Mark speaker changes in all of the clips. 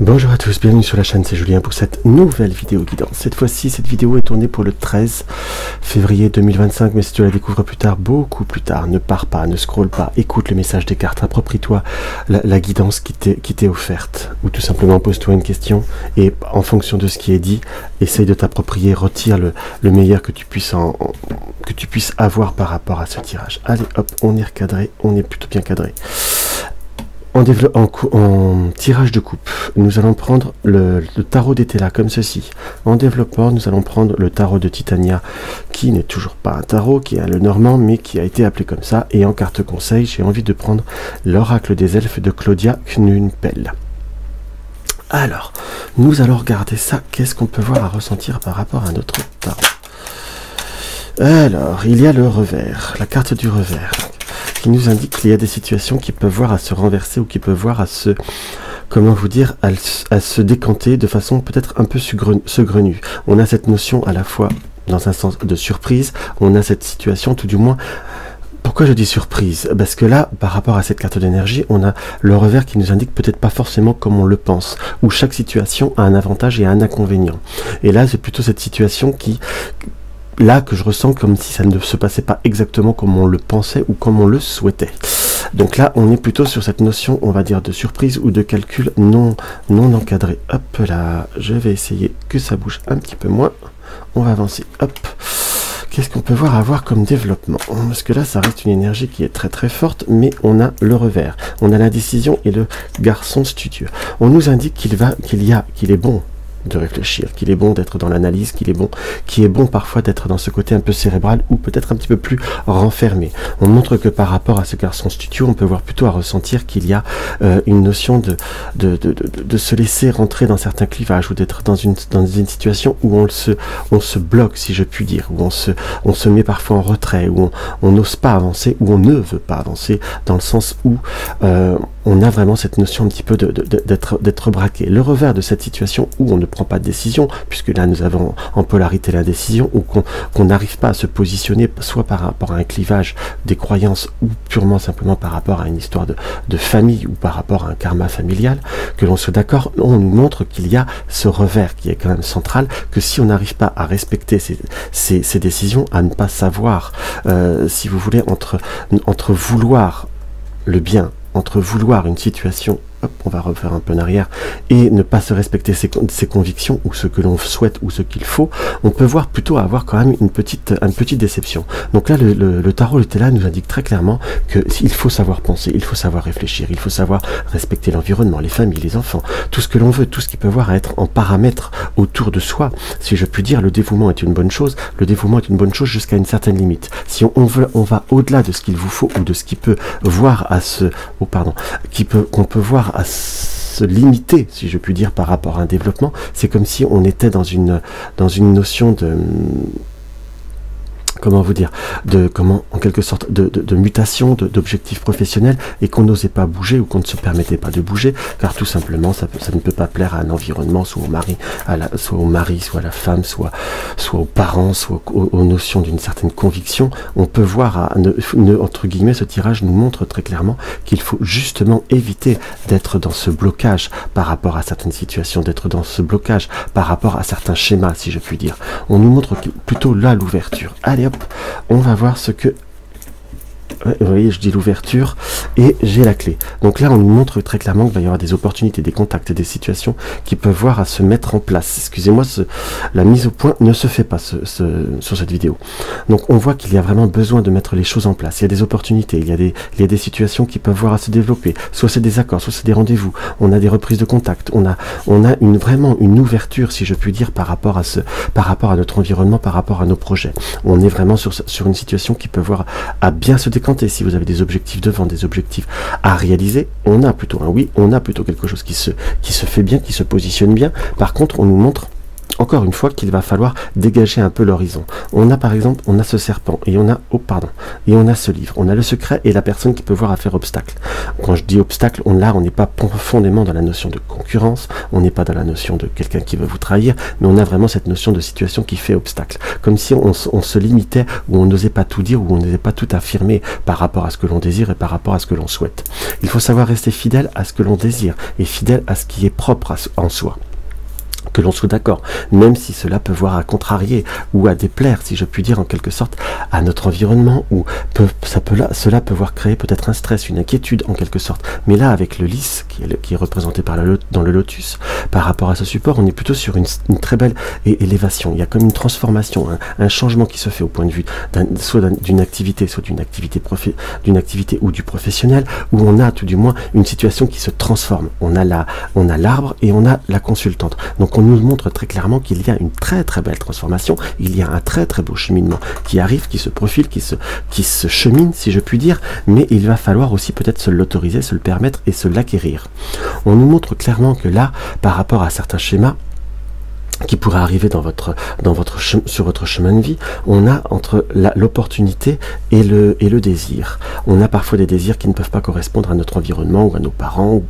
Speaker 1: Bonjour à tous, bienvenue sur la chaîne, c'est Julien pour cette nouvelle vidéo guidance. Cette fois-ci, cette vidéo est tournée pour le 13 février 2025, mais si tu la découvres plus tard, beaucoup plus tard, ne pars pas, ne scrolle pas, écoute le message des cartes, approprie-toi la guidance qui t'est offerte, ou tout simplement pose-toi une question, et en fonction de ce qui est dit, essaye de t'approprier, retire le meilleur que tu puisses avoir par rapport à ce tirage. Allez hop, on est recadré, on est plutôt bien cadré. En tirage de coupe, nous allons prendre le tarot d'Étela comme ceci. En développement, nous allons prendre le tarot de Titania, qui n'est toujours pas un tarot, qui est le normand, mais qui a été appelé comme ça. Et en carte conseil, j'ai envie de prendre l'oracle des elfes de Claudia Knunpel. Alors, nous allons regarder ça. Qu'est-ce qu'on peut voir à ressentir par rapport à notre tarot? Alors, il y a le revers, la carte du revers, qui nous indique qu'il y a des situations qui peuvent voir à se renverser ou qui peuvent voir à se, comment vous dire, à se décanter de façon peut-être un peu saugrenue. On a cette notion à la fois dans un sens de surprise, on a cette situation tout du moins. Pourquoi je dis surprise? Parce que là, par rapport à cette carte d'énergie, on a le revers qui nous indique peut-être pas forcément comme on le pense, où chaque situation a un avantage et un inconvénient. Et là, c'est plutôt cette situation que je ressens comme si ça ne se passait pas exactement comme on le pensait ou comme on le souhaitait. Donc là, on est plutôt sur cette notion, on va dire, de surprise ou de calcul non encadré. Hop là, je vais essayer que ça bouge un petit peu moins. On va avancer, hop. Qu'est-ce qu'on peut voir comme développement? Parce que là, ça reste une énergie qui est très très forte, mais on a le revers. On a l'indécision et le garçon studieux. On nous indique qu'il est bon de réfléchir, qu'il est bon d'être dans l'analyse, qu'il est bon parfois d'être dans ce côté un peu cérébral ou peut-être un petit peu plus renfermé. On montre que par rapport à ce garçon studieux, on peut voir plutôt à ressentir qu'il y a une notion de se laisser rentrer dans certains clivages ou d'être dans une situation où on se bloque, si je puis dire, où on se met parfois en retrait, où on n'ose pas avancer, où on ne veut pas avancer, dans le sens où on a vraiment cette notion un petit peu d'être braqué. Le revers de cette situation où on ne prend pas de décision, puisque là nous avons en polarité l'indécision, ou qu'on n'arrive pas à se positionner, soit par rapport à un clivage des croyances, ou purement simplement par rapport à une histoire de famille, ou par rapport à un karma familial, que l'on soit d'accord, on nous montre qu'il y a ce revers qui est quand même central, que si on n'arrive pas à respecter ces décisions, à ne pas savoir, si vous voulez, entre vouloir le bien, entre vouloir une situation, hop, on va refaire un peu en arrière, et ne pas se respecter ses convictions, ou ce que l'on souhaite, ou ce qu'il faut, on peut voir plutôt avoir quand même une petite déception. Donc là, le tarot L'Étela nous indique très clairement qu'il faut savoir penser, il faut savoir réfléchir, il faut savoir respecter l'environnement, les familles, les enfants, tout ce que l'on veut, tout ce qui peut voir à être en paramètre autour de soi. Si je puis dire, le dévouement est une bonne chose, jusqu'à une certaine limite. Si on va au-delà de ce qu'il vous faut, ou de ce qui peut voir à qu'on peut voir à se limiter, si je puis dire, par rapport à un développement, c'est comme si on était dans une notion de... comment vous dire, en quelque sorte de mutation, d'objectifs professionnels, et qu'on n'osait pas bouger, ou qu'on ne se permettait pas de bouger, car tout simplement ça ne peut pas plaire à un environnement, soit au mari, soit à la femme, soit aux parents, soit aux notions d'une certaine conviction. On peut voir, entre guillemets, ce tirage nous montre très clairement qu'il faut justement éviter d'être dans ce blocage par rapport à certaines situations, d'être dans ce blocage par rapport à certains schémas, si je puis dire. On nous montre plutôt là l'ouverture. Allez hop, on va voir ce que... Ouais, vous voyez, je dis l'ouverture et j'ai la clé. Donc là, on nous montre très clairement qu'il va y avoir des opportunités, des contacts et des situations qui peuvent voir à se mettre en place. Excusez-moi, la mise au point ne se fait pas sur cette vidéo. Donc on voit qu'il y a vraiment besoin de mettre les choses en place. Il y a des opportunités, il y a des situations qui peuvent voir à se développer. Soit c'est des accords, soit c'est des rendez-vous. On a des reprises de contact. On a vraiment une ouverture, si je puis dire, par rapport à notre environnement, par rapport à nos projets. On est vraiment sur une situation qui peut voir à bien se décanter. Si vous avez des objectifs devant, des objectifs à réaliser, on a plutôt un oui, on a plutôt quelque chose qui se fait bien, qui se positionne bien. Par contre, on nous montre encore une fois qu'il va falloir dégager un peu l'horizon. On a par exemple, on a ce serpent et on a, et on a ce livre. On a le secret et la personne qui peut voir à faire obstacle. Quand je dis obstacle, on n'est pas profondément dans la notion de concurrence, on n'est pas dans la notion de quelqu'un qui veut vous trahir, mais on a vraiment cette notion de situation qui fait obstacle. Comme si on se limitait, ou on n'osait pas tout dire, ou on n'osait pas tout affirmer par rapport à ce que l'on désire et par rapport à ce que l'on souhaite. Il faut savoir rester fidèle à ce que l'on désire et fidèle à ce qui est propre en soi. Que l'on soit d'accord, même si cela peut voir à contrarier ou à déplaire, si je puis dire en quelque sorte, à notre environnement, ou cela peut voir créer peut-être un stress, une inquiétude en quelque sorte. Mais là, avec le lys qui est représenté dans le lotus, par rapport à ce support, on est plutôt sur une très belle élévation. Il y a comme une transformation, un changement qui se fait au point de vue soit d'une activité, ou du professionnel, où on a tout du moins une situation qui se transforme. On a l'arbre et on a la consultante. Donc on nous montre très clairement qu'il y a une très très belle transformation, il y a un très très beau cheminement qui arrive, qui se profile, qui se chemine, si je puis dire, mais il va falloir aussi peut-être se l'autoriser, se le permettre et se l'acquérir. On nous montre clairement que là, par rapport à certains schémas qui pourraient arriver sur votre chemin de vie, on a entre l'opportunité et le désir. On a parfois des désirs qui ne peuvent pas correspondre à notre environnement ou à nos parents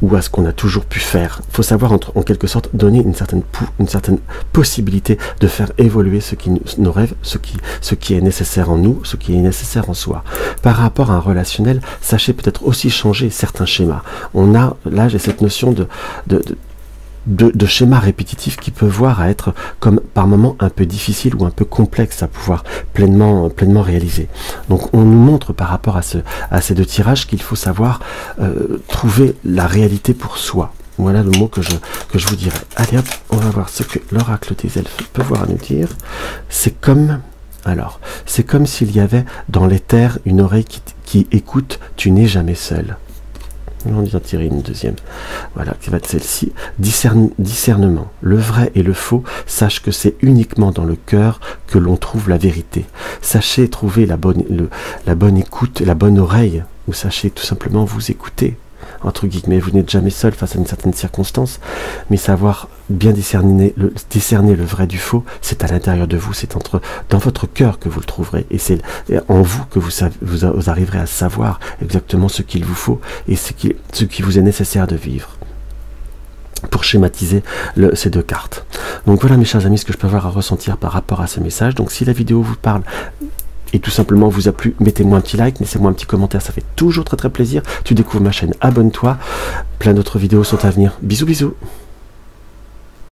Speaker 1: ou à ce qu'on a toujours pu faire. Il faut savoir en quelque sorte donner une certaine possibilité de faire évoluer nos rêves, ce qui est nécessaire en nous, ce qui est nécessaire en soi. Par rapport à un relationnel, sachez peut-être aussi changer certains schémas. Là j'ai cette notion de schémas répétitifs qui peuvent voir à être comme par moments un peu difficile ou un peu complexe à pouvoir pleinement réaliser. Donc on nous montre par rapport à ces deux tirages qu'il faut savoir trouver la réalité pour soi. Voilà le mot que je vous dirais. Allez hop, on va voir ce que l'oracle des elfes peut voir à nous dire. C'est comme s'il y avait dans l'éther une oreille qui écoute, tu n'es jamais seul. On va en tirer une deuxième. Voilà, qui va être celle-ci. Discernement. Le vrai et le faux, sache que c'est uniquement dans le cœur que l'on trouve la vérité. Sachez trouver la bonne écoute, la bonne oreille, ou sachez tout simplement vous écouter. Entre guillemets, vous n'êtes jamais seul face à une certaine circonstance, mais savoir bien discerner le vrai du faux, c'est à l'intérieur de vous, c'est dans votre cœur que vous le trouverez, et c'est en vous que vous arriverez à savoir exactement ce qu'il vous faut et ce qui vous est nécessaire de vivre. Pour schématiser ces deux cartes. Donc voilà mes chers amis, ce que je peux avoir à ressentir par rapport à ce message. Donc si la vidéo vous parle et tout simplement vous a plu, mettez-moi un petit like, laissez-moi un petit commentaire, ça fait toujours très très plaisir. Tu découvres ma chaîne, abonne-toi, plein d'autres vidéos sont à venir. Bisous bisous.